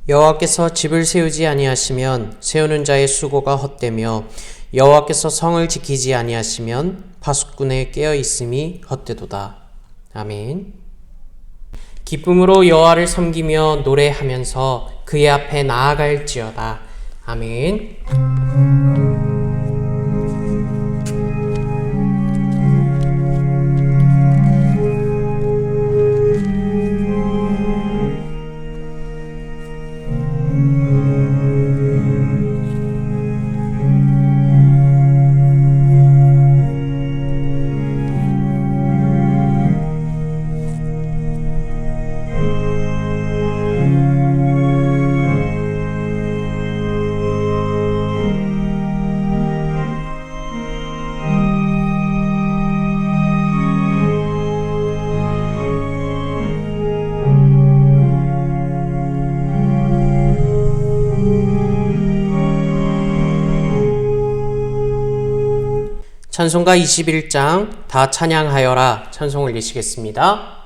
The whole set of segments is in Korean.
여호와께서 집을 세우지 아니하시면 세우는 자의 수고가 헛되며 여호와께서 성을 지키지 아니하시면 파수꾼의 깨어 있음이 헛되도다. 아멘. 기쁨으로 여호와를 섬기며 노래하면서 그의 앞에 나아갈지어다. 아멘. 찬송가 21장 다 찬양하여라 찬송을 읽으시겠습니다.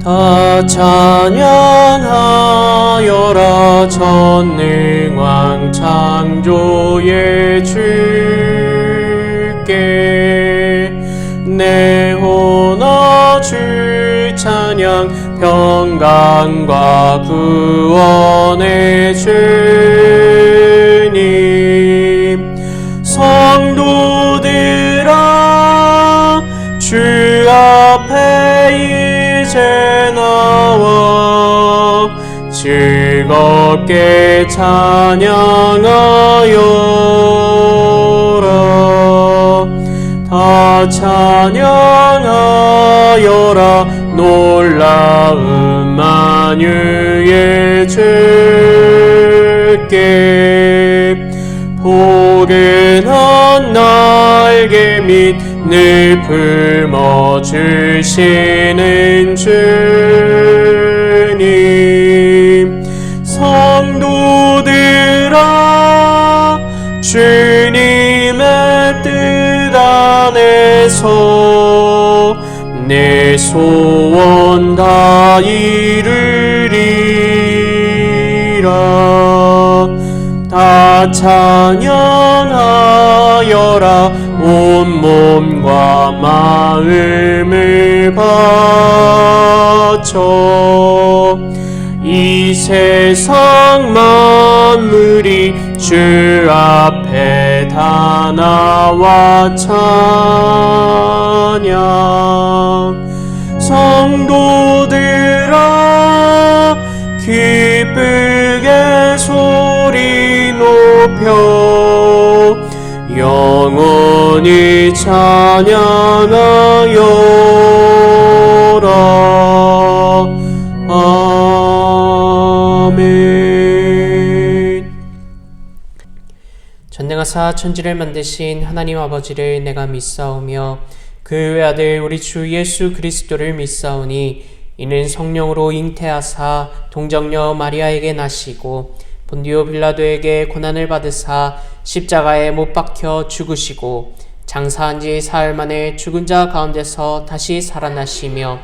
다 찬양하여라 전능왕 창조의 주께 내 혼어 주 찬양 평강과 구원의 주님 성도들아 주 앞에 이제 나와 즐겁게 찬양하여라 다 찬양하여라 놀라운 만유의 주께 포근한 날개 밑 늘 품어주시는 주님 성도들아 주님의 뜻 안에서 내 소원 다 이루리라 다 찬양하여라 온몸과 마음을 바쳐 이 세상 만물이 주 앞에 다 나와 찬양 성도들아 기쁘게 소리 높여 영원히 찬양하여라. 아멘. 전능하사 천지를 만드신 하나님 아버지를 내가 믿사오며 그 외아들 우리 주 예수 그리스도를 믿사오니 이는 성령으로 잉태하사 동정녀 마리아에게 나시고 본디오 빌라도에게 고난을 받으사 십자가에 못 박혀 죽으시고 장사한 지 사흘 만에 죽은 자 가운데서 다시 살아나시며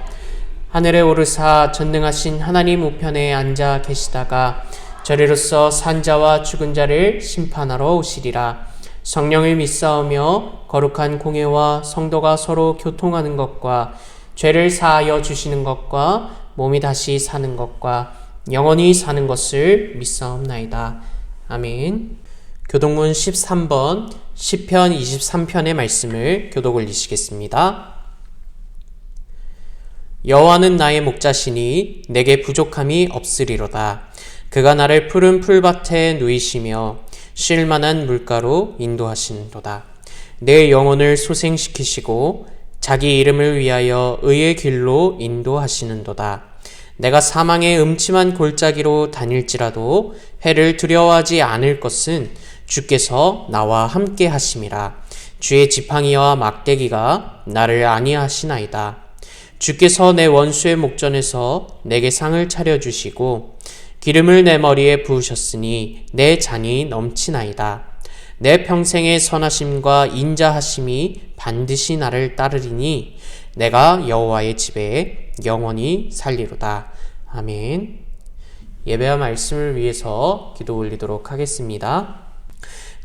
하늘에 오르사 전능하신 하나님 우편에 앉아 계시다가 저리로서 산 자와 죽은 자를 심판하러 오시리라. 성령을 믿사오며 거룩한 공예와 성도가 서로 교통하는 것과 죄를 사하여 주시는 것과 몸이 다시 사는 것과 영원히 사는 것을 믿사옵나이다. 아멘. 교독문 13번 시편 23편의 말씀을 교독 올리시겠습니다. 여호와는 나의 목자시니 내게 부족함이 없으리로다. 그가 나를 푸른 풀밭에 누이시며 쉴 만한 물가로 인도하시는도다. 내 영혼을 소생시키시고 자기 이름을 위하여 의의 길로 인도하시는도다. 내가 사망의 음침한 골짜기로 다닐지라도 해를 두려워하지 않을 것은 주께서 나와 함께 하심이라. 주의 지팡이와 막대기가 나를 안위하시나이다. 주께서 내 원수의 목전에서 내게 상을 차려주시고 기름을 내 머리에 부으셨으니 내 잔이 넘치나이다. 내 평생의 선하심과 인자하심이 반드시 나를 따르리니 내가 여호와의 집에 영원히 살리로다. 아멘. 예배와 말씀을 위해서 기도 올리도록 하겠습니다.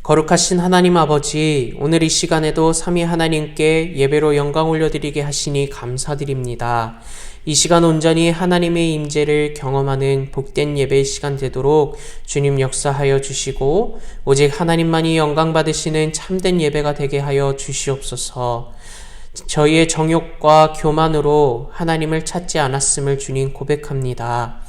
거룩하신 하나님 아버지, 오늘 이 시간에도 삼위 하나님께 예배로 영광 올려드리게 하시니 감사드립니다. 이 시간 온전히 하나님의 임재를 경험하는 복된 예배의 시간 되도록 주님 역사하여 주시고 오직 하나님만이 영광 받으시는 참된 예배가 되게 하여 주시옵소서. 저희의 정욕과 교만으로 하나님을 찾지 않았음을 주님 고백합니다.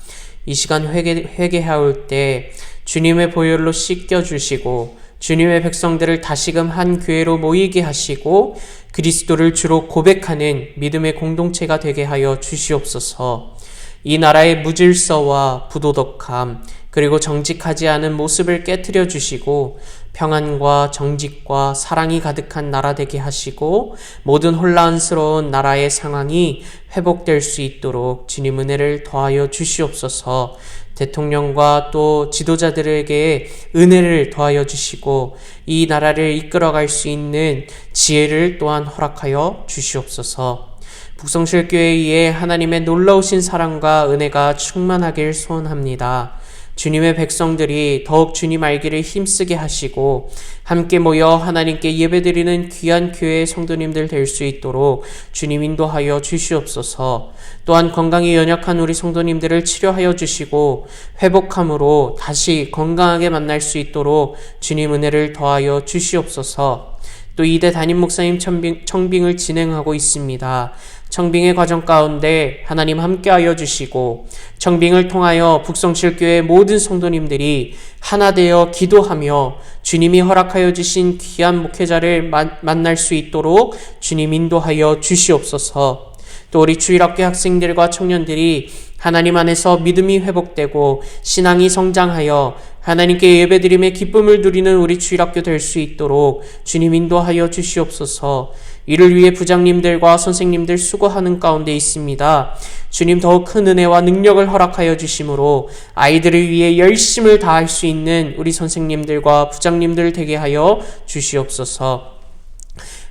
이 시간 회개하올 때 주님의 보혈로 씻겨주시고 주님의 백성들을 다시금 한 교회로 모이게 하시고 그리스도를 주로 고백하는 믿음의 공동체가 되게 하여 주시옵소서. 이 나라의 무질서와 부도덕함 그리고 정직하지 않은 모습을 깨트려 주시고 평안과 정직과 사랑이 가득한 나라 되게 하시고 모든 혼란스러운 나라의 상황이 회복될 수 있도록 주님 은혜를 더하여 주시옵소서. 대통령과 또 지도자들에게 은혜를 더하여 주시고 이 나라를 이끌어갈 수 있는 지혜를 또한 허락하여 주시옵소서. 북성실교회에 하나님의 놀라우신 사랑과 은혜가 충만하길 소원합니다. 주님의 백성들이 더욱 주님 알기를 힘쓰게 하시고 함께 모여 하나님께 예배드리는 귀한 교회의 성도님들 될 수 있도록 주님 인도하여 주시옵소서. 또한 건강이 연약한 우리 성도님들을 치료하여 주시고 회복함으로 다시 건강하게 만날 수 있도록 주님 은혜를 더하여 주시옵소서. 또 2대 담임 목사님 청빙을 진행하고 있습니다. 청빙의 과정 가운데 하나님 함께하여 주시고 청빙을 통하여 북성실교회 모든 성도님들이 하나 되어 기도하며 주님이 허락하여 주신 귀한 목회자를 만날 수 있도록 주님 인도하여 주시옵소서. 또 우리 주일학교 학생들과 청년들이 하나님 안에서 믿음이 회복되고 신앙이 성장하여 하나님께 예배드림의 기쁨을 누리는 우리 주일학교 될 수 있도록 주님 인도하여 주시옵소서. 이를 위해 부장님들과 선생님들 수고하는 가운데 있습니다. 주님 더욱 큰 은혜와 능력을 허락하여 주심으로 아이들을 위해 열심을 다할 수 있는 우리 선생님들과 부장님들 되게 하여 주시옵소서.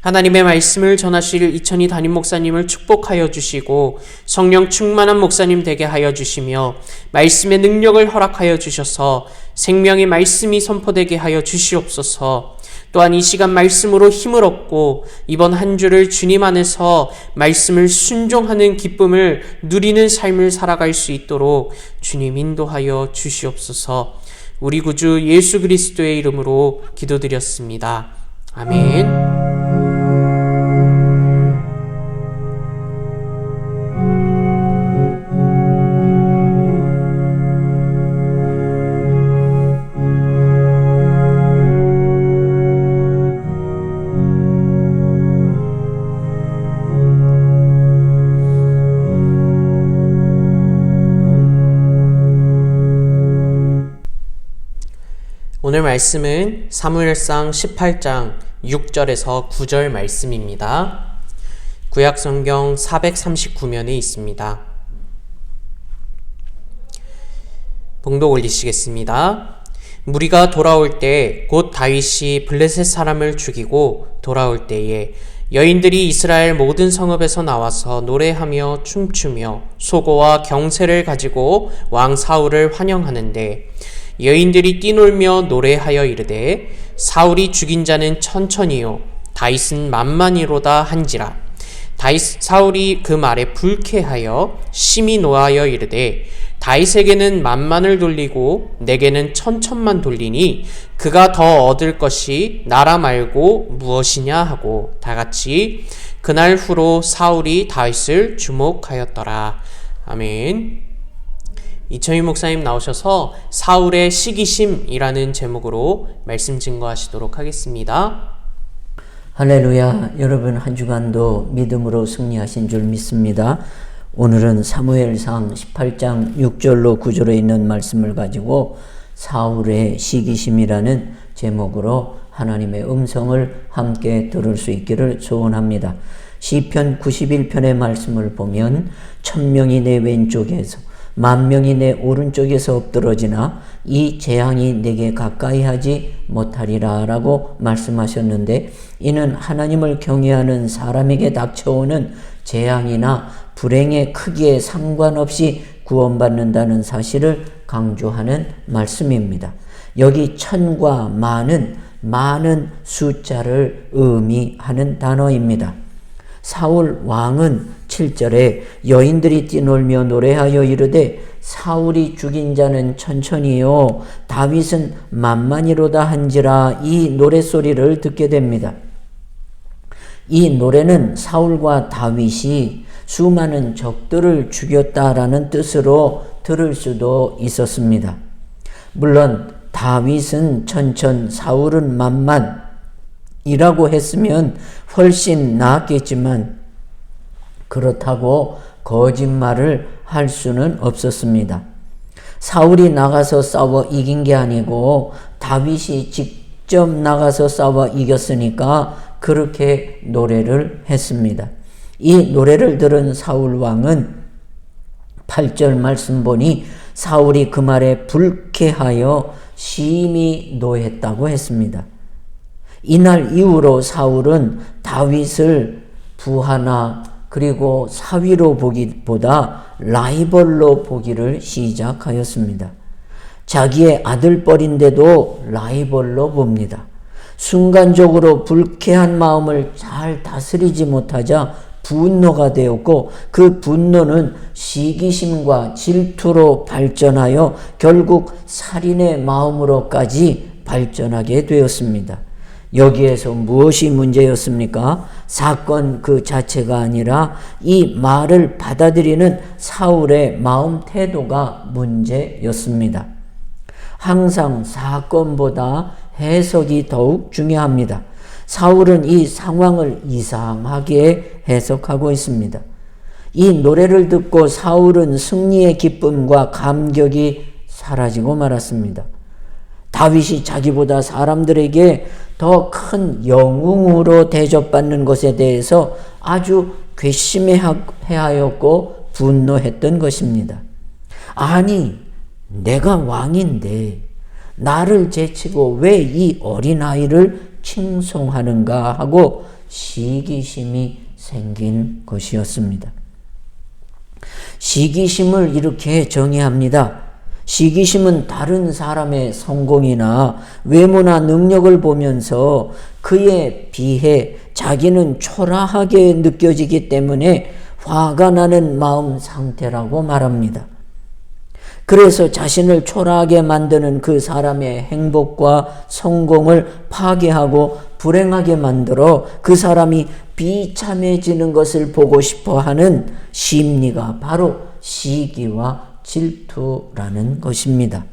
하나님의 말씀을 전하실 이천희 담임 목사님을 축복하여 주시고 성령 충만한 목사님 되게 하여 주시며 말씀의 능력을 허락하여 주셔서 생명의 말씀이 선포되게 하여 주시옵소서. 또한 이 시간 말씀으로 힘을 얻고 이번 한 주를 주님 안에서 말씀을 순종하는 기쁨을 누리는 삶을 살아갈 수 있도록 주님 인도하여 주시옵소서. 우리 구주 예수 그리스도의 이름으로 기도드렸습니다. 아멘. 오늘 말씀은 사무엘상 18장 6절에서 9절 말씀입니다. 구약성경 439면에 있습니다. 봉독 올리시겠습니다. 무리가 돌아올 때 곧 다윗이 블레셋 사람을 죽이고 돌아올 때에 여인들이 이스라엘 모든 성읍에서 나와서 노래하며 춤추며 소고와 경새를 가지고 왕 사울을 환영하는데 여인들이 뛰놀며 노래하여 이르되 사울이 죽인 자는 천천히요 다윗은 만만히로다 한지라. 사울이 그 말에 불쾌하여 심히 노하여 이르되 다윗에게는 만만을 돌리고 내게는 천천만 돌리니 그가 더 얻을 것이 나라 말고 무엇이냐 하고 다같이 그날 후로 사울이 다윗을 주목하였더라. 아멘. 이천희 목사님 나오셔서 사울의 시기심이라는 제목으로 말씀 증거하시도록 하겠습니다. 할렐루야. 여러분 한 주간도 믿음으로 승리하신 줄 믿습니다. 오늘은 사무엘상 18장 6절로 9절에 있는 말씀을 가지고 사울의 시기심이라는 제목으로 하나님의 음성을 함께 들을 수 있기를 소원합니다. 시편 91편의 말씀을 보면 1000명이 내 왼쪽에서 만명이 내 오른쪽에서 엎드러지나 이 재앙이 내게 가까이 하지 못하리라 라고 말씀하셨는데, 이는 하나님을 경외하는 사람에게 닥쳐오는 재앙이나 불행의 크기에 상관없이 구원받는다는 사실을 강조하는 말씀입니다. 여기 천과 만은 많은 숫자를 의미하는 단어입니다. 사울 왕은 7절에 여인들이 뛰놀며 노래하여 이르되 사울이 죽인 자는 천천히요 다윗은 만만이로다 한지라 이 노랫소리를 듣게 됩니다. 이 노래는 사울과 다윗이 수많은 적들을 죽였다라는 뜻으로 들을 수도 있었습니다. 물론 다윗은 천천, 사울은 만만이라고 했으면 훨씬 나았겠지만 그렇다고 거짓말을 할 수는 없었습니다. 사울이 나가서 싸워 이긴 게 아니고 다윗이 직접 나가서 싸워 이겼으니까 그렇게 노래를 했습니다. 이 노래를 들은 사울 왕은 8절 말씀 보니 사울이 그 말에 불쾌하여 심히 노했다고 했습니다. 이날 이후로 사울은 다윗을 부하나 그리고 사위로 보기보다 라이벌로 보기를 시작하였습니다. 자기의 아들뻘인데도 라이벌로 봅니다. 순간적으로 불쾌한 마음을 잘 다스리지 못하자 분노가 되었고, 그 분노는 시기심과 질투로 발전하여 결국 살인의 마음으로까지 발전하게 되었습니다. 여기에서 무엇이 문제였습니까? 사건 그 자체가 아니라 이 말을 받아들이는 사울의 마음 태도가 문제였습니다. 항상 사건보다 해석이 더욱 중요합니다. 사울은 이 상황을 이상하게 해석하고 있습니다. 이 노래를 듣고 사울은 승리의 기쁨과 감격이 사라지고 말았습니다. 다윗이 자기보다 사람들에게 더 큰 영웅으로 대접받는 것에 대해서 아주 괘씸해하였고 분노했던 것입니다. 아니, 내가 왕인데 나를 제치고 왜 이 어린아이를 칭송하는가 하고 시기심이 생긴 것이었습니다. 시기심을 이렇게 정의합니다. 시기심은 다른 사람의 성공이나 외모나 능력을 보면서 그에 비해 자기는 초라하게 느껴지기 때문에 화가 나는 마음 상태라고 말합니다. 그래서 자신을 초라하게 만드는 그 사람의 행복과 성공을 파괴하고 불행하게 만들어 그 사람이 비참해지는 것을 보고 싶어 하는 심리가 바로 시기와 질투라는 것입니다.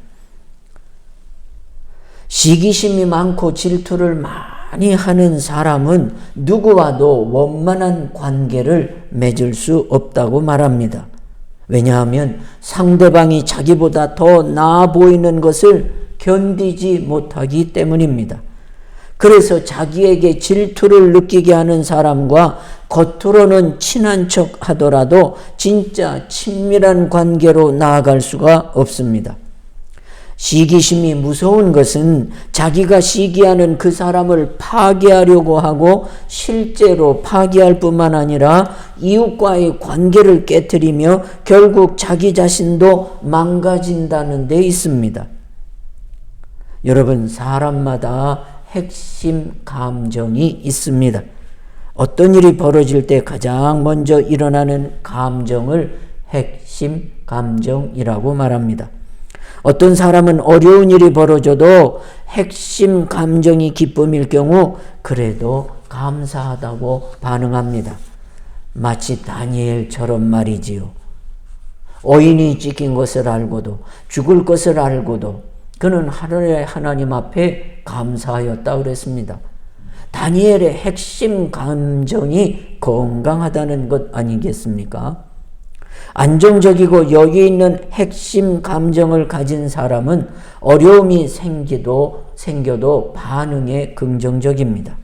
시기심이 많고 질투를 많이 하는 사람은 누구와도 원만한 관계를 맺을 수 없다고 말합니다. 왜냐하면 상대방이 자기보다 더 나아 보이는 것을 견디지 못하기 때문입니다. 그래서 자기에게 질투를 느끼게 하는 사람과 겉으로는 친한 척 하더라도 진짜 친밀한 관계로 나아갈 수가 없습니다. 시기심이 무서운 것은 자기가 시기하는 그 사람을 파괴하려고 하고 실제로 파괴할 뿐만 아니라 이웃과의 관계를 깨트리며 결국 자기 자신도 망가진다는 데 있습니다. 여러분, 사람마다 핵심 감정이 있습니다. 어떤 일이 벌어질 때 가장 먼저 일어나는 감정을 핵심 감정이라고 말합니다. 어떤 사람은 어려운 일이 벌어져도 핵심 감정이 기쁨일 경우 그래도 감사하다고 반응합니다. 마치 다니엘처럼 말이지요. 어인이 찢긴 것을 알고도 죽을 것을 알고도 그는 하늘의 하나님 앞에 감사하였다 그랬습니다. 다니엘의 핵심 감정이 건강하다는 것 아니겠습니까? 안정적이고 여유 있는 핵심 감정을 가진 사람은 어려움이 생겨도 반응에 긍정적입니다.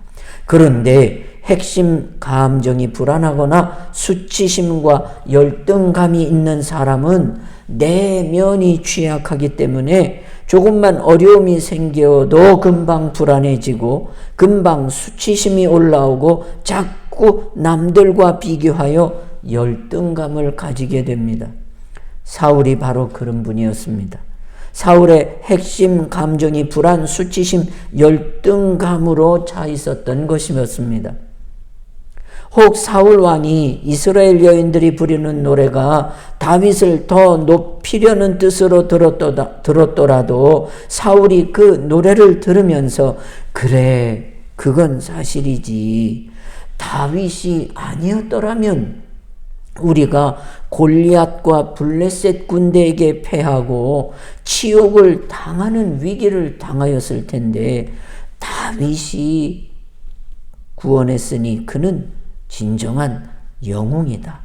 그런데 핵심 감정이 불안하거나 수치심과 열등감이 있는 사람은 내면이 취약하기 때문에 조금만 어려움이 생겨도 금방 불안해지고 금방 수치심이 올라오고 자꾸 남들과 비교하여 열등감을 가지게 됩니다. 사울이 바로 그런 분이었습니다. 사울의 핵심 감정이 불안, 수치심, 열등감으로 차 있었던 것이었습니다. 혹 사울 왕이 이스라엘 여인들이 부르는 노래가 다윗을 더 높이려는 뜻으로 들었더라도 사울이 그 노래를 들으면서 그래, 그건 사실이지. 다윗이 아니었더라면 우리가 골리앗과 블레셋 군대에게 패하고 치욕을 당하는 위기를 당하였을 텐데 다윗이 구원했으니 그는 진정한 영웅이다.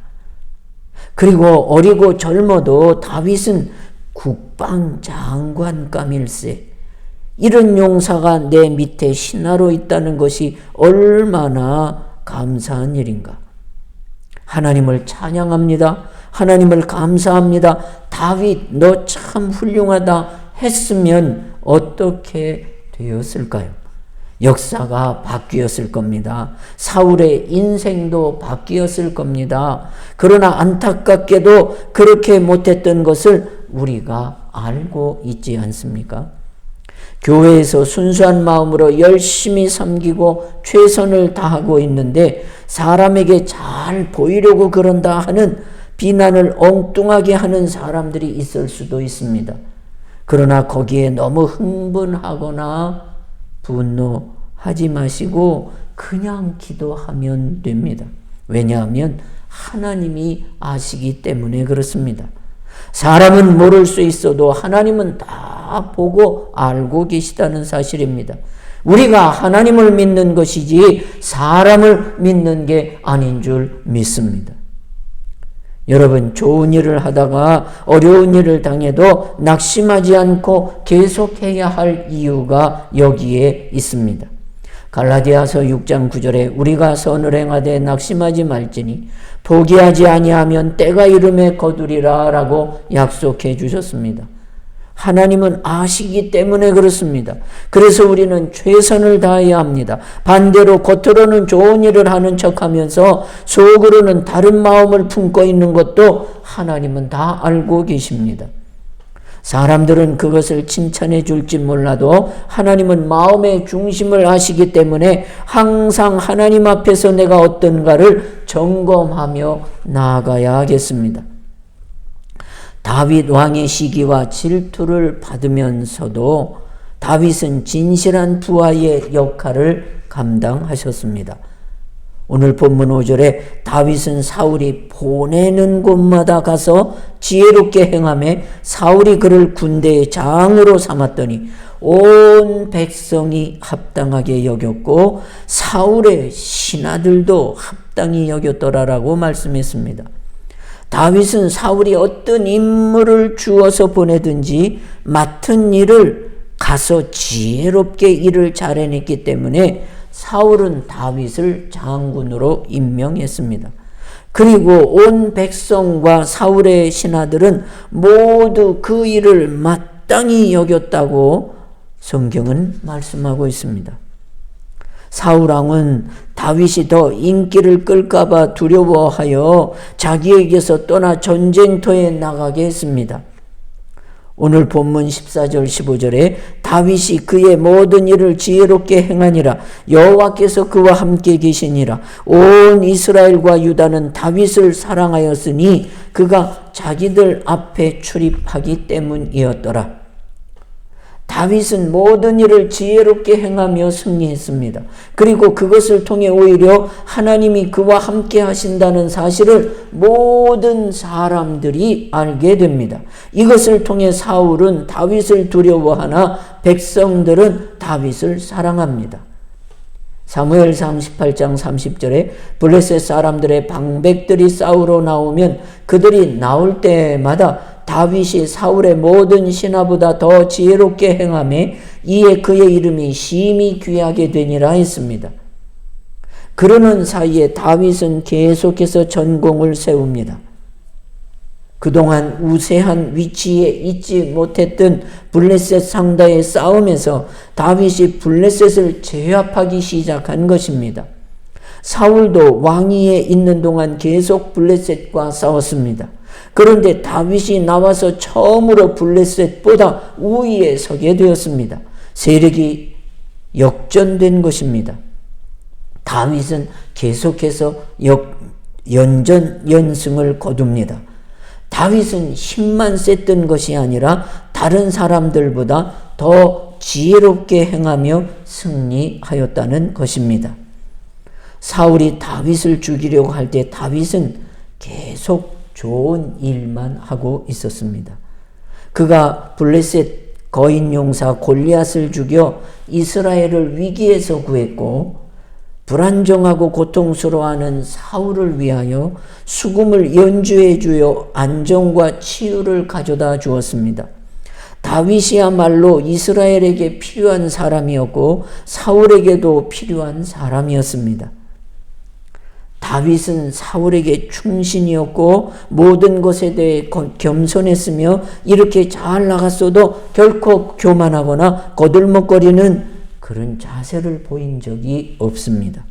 그리고 어리고 젊어도 다윗은 국방장관감일세. 이런 용사가 내 밑에 신하로 있다는 것이 얼마나 감사한 일인가. 하나님을 찬양합니다. 하나님을 감사합니다. 다윗 너 참 훌륭하다 했으면 어떻게 되었을까요? 역사가 바뀌었을 겁니다. 사울의 인생도 바뀌었을 겁니다. 그러나 안타깝게도 그렇게 못했던 것을 우리가 알고 있지 않습니까? 교회에서 순수한 마음으로 열심히 섬기고 최선을 다하고 있는데 사람에게 잘 보이려고 그런다 하는 비난을 엉뚱하게 하는 사람들이 있을 수도 있습니다. 그러나 거기에 너무 흥분하거나 분노하지 마시고 그냥 기도하면 됩니다. 왜냐하면 하나님이 아시기 때문에 그렇습니다. 사람은 모를 수 있어도 하나님은 다 보고 알고 계시다는 사실입니다. 우리가 하나님을 믿는 것이지 사람을 믿는 게 아닌 줄 믿습니다. 여러분, 좋은 일을 하다가 어려운 일을 당해도 낙심하지 않고 계속해야 할 이유가 여기에 있습니다. 갈라디아서 6장 9절에 우리가 선을 행하되 낙심하지 말지니 포기하지 아니하면 때가 이름에 거두리라 라고 약속해 주셨습니다. 하나님은 아시기 때문에 그렇습니다. 그래서 우리는 최선을 다해야 합니다. 반대로 겉으로는 좋은 일을 하는 척하면서 속으로는 다른 마음을 품고 있는 것도 하나님은 다 알고 계십니다. 사람들은 그것을 칭찬해 줄지 몰라도 하나님은 마음의 중심을 아시기 때문에 항상 하나님 앞에서 내가 어떤가를 점검하며 나아가야 하겠습니다. 다윗 왕의 시기와 질투를 받으면서도 다윗은 진실한 부하의 역할을 감당하셨습니다. 오늘 본문 5절에 다윗은 사울이 보내는 곳마다 가서 지혜롭게 행하며 사울이 그를 군대의 장으로 삼았더니 온 백성이 합당하게 여겼고 사울의 신하들도 합당히 여겼더라라고 말씀했습니다. 다윗은 사울이 어떤 임무를 주어서 보내든지 맡은 일을 가서 지혜롭게 일을 잘 해냈기 때문에 사울은 다윗을 장군으로 임명했습니다. 그리고 온 백성과 사울의 신하들은 모두 그 일을 마땅히 여겼다고 성경은 말씀하고 있습니다. 사울왕은 다윗이 더 인기를 끌까봐 두려워하여 자기에게서 떠나 전쟁터에 나가게 했습니다. 오늘 본문 14절 15절에 다윗이 그의 모든 일을 지혜롭게 행하니라 여호와께서 그와 함께 계시니라 온 이스라엘과 유다는 다윗을 사랑하였으니 그가 자기들 앞에 출입하기 때문이었더라. 다윗은 모든 일을 지혜롭게 행하며 승리했습니다. 그리고 그것을 통해 오히려 하나님이 그와 함께 하신다는 사실을 모든 사람들이 알게 됩니다. 이것을 통해 사울은 다윗을 두려워하나 백성들은 다윗을 사랑합니다. 사무엘상 18장 30절에 블레셋 사람들의 방백들이 싸우러 나오면 그들이 나올 때마다 다윗이 사울의 모든 신하보다 더 지혜롭게 행하며 이에 그의 이름이 심히 귀하게 되니라 했습니다. 그러는 사이에 다윗은 계속해서 전공을 세웁니다. 그동안 우세한 위치에 있지 못했던 블레셋 상대의 싸움에서 다윗이 블레셋을 제압하기 시작한 것입니다. 사울도 왕위에 있는 동안 계속 블레셋과 싸웠습니다. 그런데 다윗이 나와서 처음으로 블레셋보다 우위에 서게 되었습니다. 세력이 역전된 것입니다. 다윗은 계속해서 연승을 거둡니다. 다윗은 힘만 셌던 것이 아니라 다른 사람들보다 더 지혜롭게 행하며 승리하였다는 것입니다. 사울이 다윗을 죽이려고 할 때 다윗은 계속 좋은 일만 하고 있었습니다. 그가 블레셋 거인 용사 골리앗을 죽여 이스라엘을 위기에서 구했고, 불안정하고 고통스러워하는 사울을 위하여 수금을 연주해 주어 안정과 치유를 가져다 주었습니다. 다윗이야말로 이스라엘에게 필요한 사람이었고 사울에게도 필요한 사람이었습니다. 다윗은 사울에게 충신이었고 모든 것에 대해 겸손했으며 이렇게 잘 나갔어도 결코 교만하거나 거들먹거리는 그런 자세를 보인 적이 없습니다.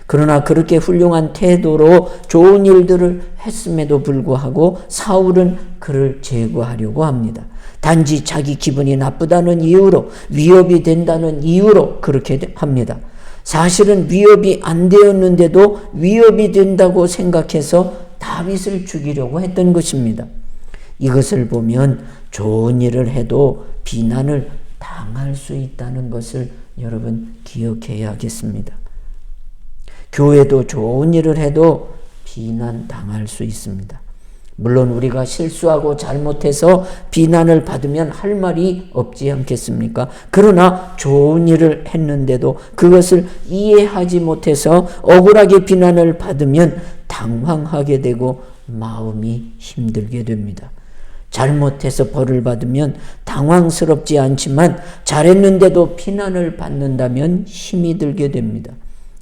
그러나 그렇게 훌륭한 태도로 좋은 일들을 했음에도 불구하고 사울은 그를 제거하려고 합니다. 단지 자기 기분이 나쁘다는 이유로, 위협이 된다는 이유로 그렇게 합니다. 사실은 위협이 안 되었는데도 위협이 된다고 생각해서 다윗을 죽이려고 했던 것입니다. 이것을 보면 좋은 일을 해도 비난을 당할 수 있다는 것을 여러분 기억해야겠습니다. 교회도 좋은 일을 해도 비난당할 수 있습니다. 물론 우리가 실수하고 잘못해서 비난을 받으면 할 말이 없지 않겠습니까? 그러나 좋은 일을 했는데도 그것을 이해하지 못해서 억울하게 비난을 받으면 당황하게 되고 마음이 힘들게 됩니다. 잘못해서 벌을 받으면 당황스럽지 않지만 잘했는데도 비난을 받는다면 힘이 들게 됩니다.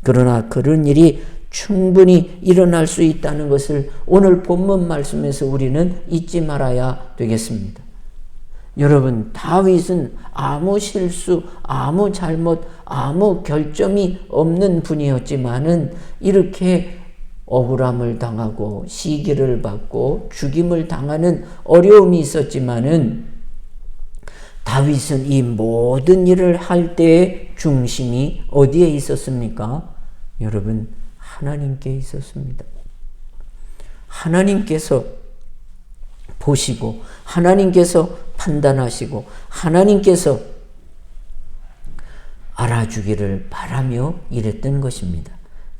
그러나 그런 일이 충분히 일어날 수 있다는 것을 오늘 본문 말씀에서 우리는 잊지 말아야 되겠습니다. 여러분, 다윗은 아무 실수, 아무 잘못, 아무 결점이 없는 분이었지만은 이렇게 억울함을 당하고 시기를 받고 죽임을 당하는 어려움이 있었지만은 다윗은 이 모든 일을 할 때의 중심이 어디에 있었습니까? 여러분, 하나님께 있었습니다. 하나님께서 보시고 하나님께서 판단하시고 하나님께서 알아주기를 바라며 일했던 것입니다.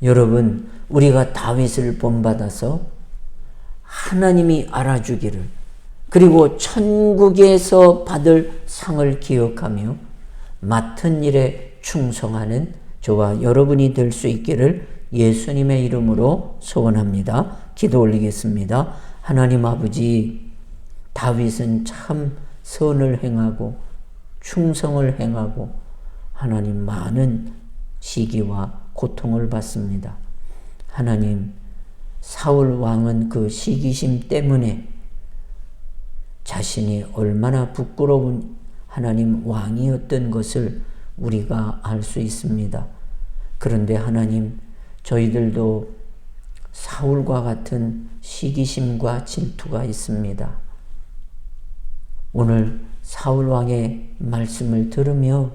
여러분, 우리가 다윗을 본받아서 하나님이 알아주기를, 그리고 천국에서 받을 상을 기억하며 맡은 일에 충성하는 저와 여러분이 될 수 있기를 예수님의 이름으로 소원합니다. 기도 올리겠습니다. 하나님 아버지, 다윗은 참 선을 행하고 충성을 행하고 하나님 많은 시기와 고통을 받습니다. 하나님, 사울 왕은 그 시기심 때문에 자신이 얼마나 부끄러운 하나님 왕이었던 것을 우리가 알 수 있습니다. 그런데 하나님, 저희들도 사울과 같은 시기심과 질투가 있습니다. 오늘 사울 왕의 말씀을 들으며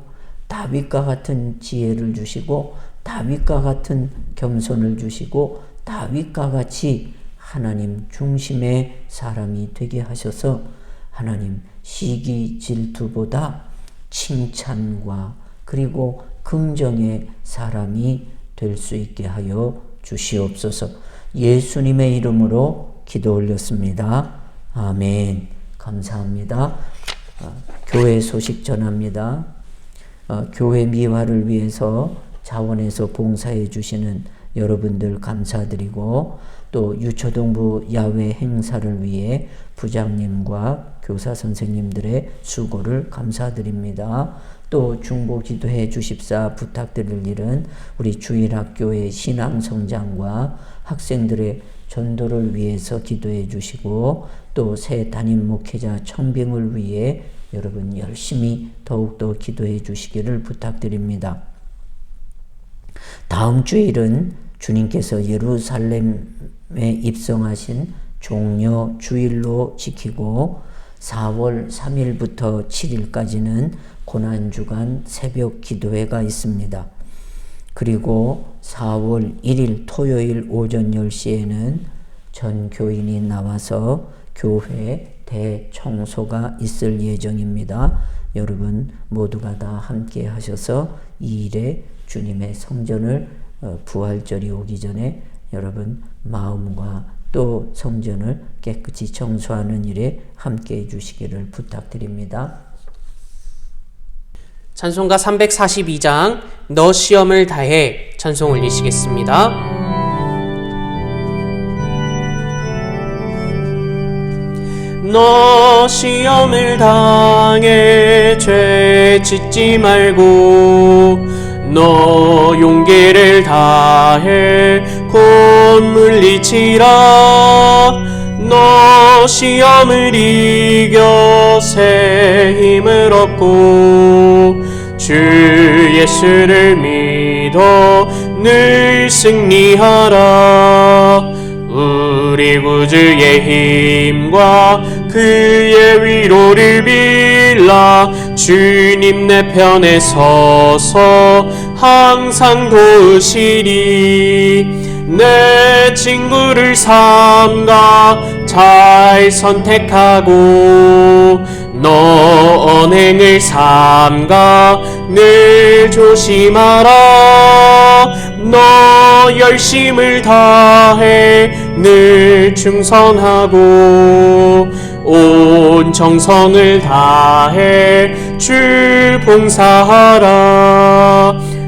다윗과 같은 지혜를 주시고 다윗과 같은 겸손을 주시고 다윗과 같이 하나님 중심의 사람이 되게 하셔서 하나님 시기 질투보다 칭찬과 그리고 긍정의 사람이 될 수 있게 하여 주시옵소서. 예수님의 이름으로 기도 올렸습니다. 아멘. 감사합니다. 교회 소식 전합니다. 교회 미화를 위해서 자원해서 봉사해 주시는 여러분들 감사드리고, 또 유초동부 야외 행사를 위해 부장님과 교사 선생님들의 수고를 감사드립니다. 또 중보 기도해 주십사 부탁드릴 일은 우리 주일학교의 신앙 성장과 학생들의 전도를 위해서 기도해 주시고 또 새 담임 목회자 청빙을 위해 여러분 열심히 더욱더 기도해 주시기를 부탁드립니다. 다음 주일은 주님께서 예루살렘에 입성하신 종려 주일로 지키고 4월 3일부터 7일까지는 고난주간 새벽 기도회가 있습니다. 그리고 4월 1일 토요일 오전 10시에는 전 교인이 나와서 교회 대청소가 있을 예정입니다. 여러분 모두가 다 함께 하셔서 이 일에 주님의 성전을 부활절이 오기 전에 여러분 마음과 또 성전을 깨끗이 청소하는 일에 함께 해주시기를 부탁드립니다. 찬송가 342장 너 시험을 다해 찬송 올리시겠습니다. 너 시험을 당해 죄 짓지 말고 너 용기를 다해 곧 물리치라. 너 시험을 이겨 새 힘을 얻고 주 예수를 믿어 늘 승리하라. 우리 구주의 힘과 그의 위로를 빌라. 주님 내 편에 서서 항상 도우시리. 내 친구를 삼가 잘 선택하고 너 언행을 삼가 늘 조심하라. 너 열심을 다해 늘 충성하고 온 정성을 다해 주 봉사하라.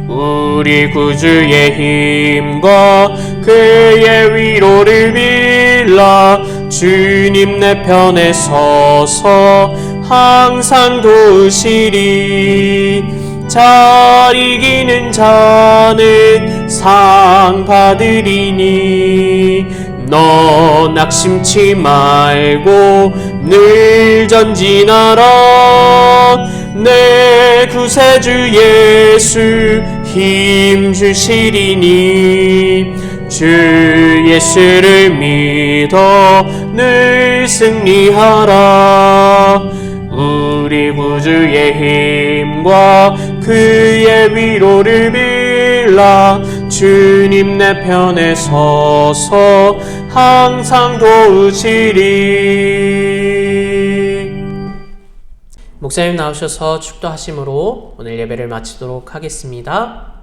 우리 구주의 힘과 그의 위로를 빌라. 주님 내 편에 서서 항상 도우시리. 잘 이기는 자는 상 받으리니 너 낙심치 말고 늘 전진하라. 내 구세주 예수 힘 주시리니 주 예수를 믿어 늘 승리하라. 우리 구주의 힘과 그의 위로를 빌라. 주님 내 편에 서서 항상 도우시리. 목사님 나오셔서 축도하심으로 오늘 예배를 마치도록 하겠습니다.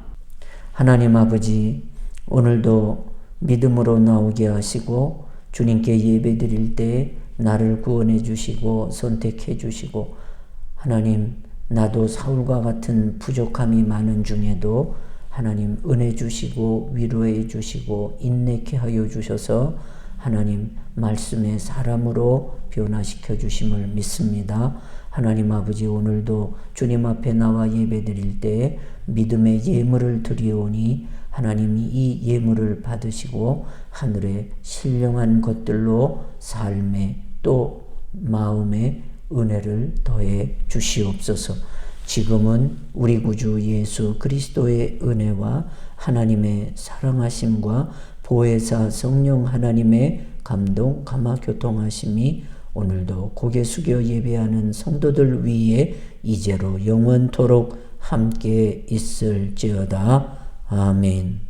하나님 아버지, 오늘도 믿음으로 나오게 하시고 주님께 예배 드릴 때 나를 구원해 주시고 선택해 주시고, 하나님 나도 사울과 같은 부족함이 많은 중에도 하나님 은혜 주시고 위로해 주시고 인내케 하여 주셔서 하나님 말씀의 사람으로 변화시켜 주심을 믿습니다. 하나님 아버지, 오늘도 주님 앞에 나와 예배 드릴 때 믿음의 예물을 드리오니 하나님이 이 예물을 받으시고 하늘의 신령한 것들로 삶에 또 마음에 은혜를 더해 주시옵소서. 지금은 우리 구주 예수 그리스도의 은혜와 하나님의 사랑하심과 보혜사 성령 하나님의 감동 감화 교통하심이 오늘도 고개 숙여 예배하는 성도들 위에 이제로 영원토록 함께 있을지어다. 아멘.